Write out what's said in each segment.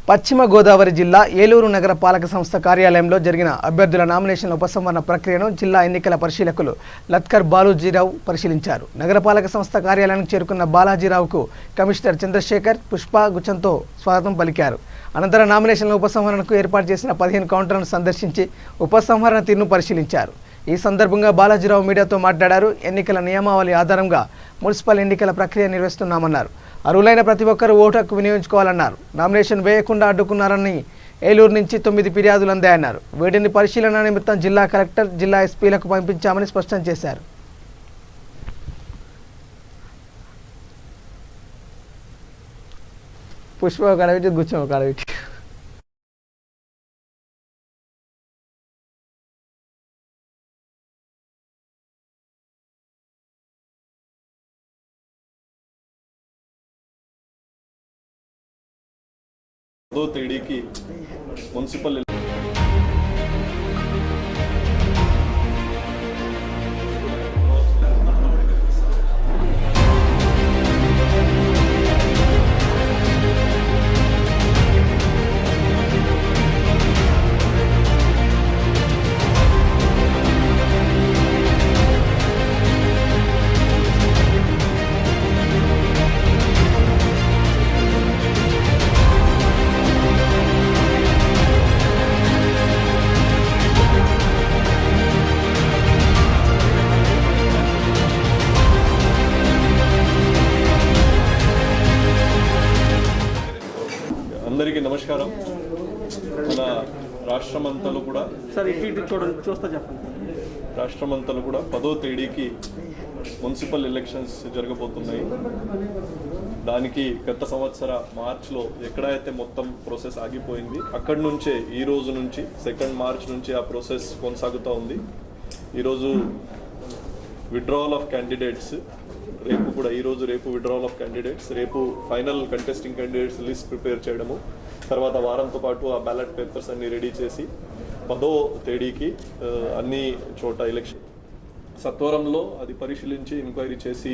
పశ్చిమ గోదావరి జిల్లా ఏలూరు నగర పాలక సంస్థ కార్యాలయంలో జరిగిన అభ్యర్థుల నామినేషన్ల ఉపసంహరణ ప్రక్రియను జిల్లా ఎన్నికల పరిశీలకులు లత్కర్ బాలూజీరావు పరిశీలించారు. నగరపాలక సంస్థ కార్యాలయానికి చేరుకున్న బాలాజీరావుకు కమిషనర్ చంద్రశేఖర్ పుష్పగుచ్చంతో స్వాగతం పలికారు. అనంతరం నామినేషన్ల ఉపసంహరణకు ఏర్పాటు చేసిన 15 కౌంటర్లను సందర్శించి ఉపసంహరణ తీరును పరిశీలించారు. ఈ సందర్భంగా బాలాజీరావు మీడియాతో మాట్లాడారు. ఎన్నికల నియమావళి ఆధారంగా మున్సిపల్ ఎన్నికల ప్రక్రియ నిర్వహిస్తున్నామన్నారు. అర్హులైన ప్రతి ఒక్కరూ ఓటు హక్కు వినియోగించుకోవాలన్నారు. నామినేషన్ వేయకుండా అడ్డుకున్నారని ఏలూరు నుంచి 9 ఫిర్యాదులు అందాయన్నారు. వీటిని పరిశీలన నిమిత్తం జిల్లా కలెక్టర్, జిల్లా ఎస్పీలకు పంపించామని స్పష్టం చేశారు. పుష్ప కడవిటి గుచ్చం కడవిటి తేడీకి మున్సిపల్ అందరికీ నమస్కారం. మన రాష్ట్రమంతలో కూడా రాష్ట్రమంతలో కూడా 10వ తేదీకి మున్సిపల్ ఎలక్షన్స్ జరగబోతున్నాయి. దానికి గత సంవత్సర మార్చ్లో ఎక్కడైతే మొత్తం ప్రాసెస్ ఆగిపోయింది అక్కడి నుంచే ఈ రోజు నుంచి 2 మార్చ్ నుంచి ఆ ప్రాసెస్ కొనసాగుతూ ఉంది. ఈరోజు విత్డ్రావల్ ఆఫ్ క్యాండిడేట్స్, రేపు కూడా రేపు విత్డ్రావల్ ఆఫ్ క్యాండిడేట్స్, రేపు final contesting candidates list prepare చేయడము, తర్వాత వారంతో పాటు ఆ బ్యాలెట్ పేపర్స్ అన్ని రెడీ చేసి 10వ తేదీకి అన్ని చోట ఎలక్షన్ సత్వరంలో అది పరిశీలించి ఎంక్వైరీ చేసి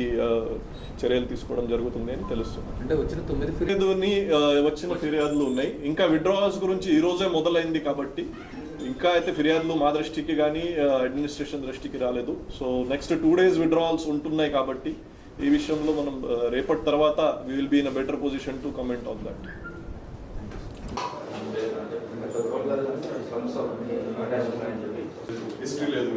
చర్యలు తీసుకోవడం జరుగుతుంది అని తెలుస్తుంది. అంటే వచ్చిన ఫిర్యాదులు ఉన్నాయి. ఇంకా విత్డ్రావల్స్ గురించి ఈ రోజే మొదలైంది కాబట్టి ఇంకా అయితే ఫిర్యాదులు మా దృష్టికి కానీ అడ్మినిస్ట్రేషన్ దృష్టికి రాలేదు. సో నెక్స్ట్ 2 days విత్డ్రావల్స్ ఉంటున్నాయి కాబట్టి ఈ విషయంలో మనం రేపటి తర్వాత we will be in a better position to comment on that. History లేదు.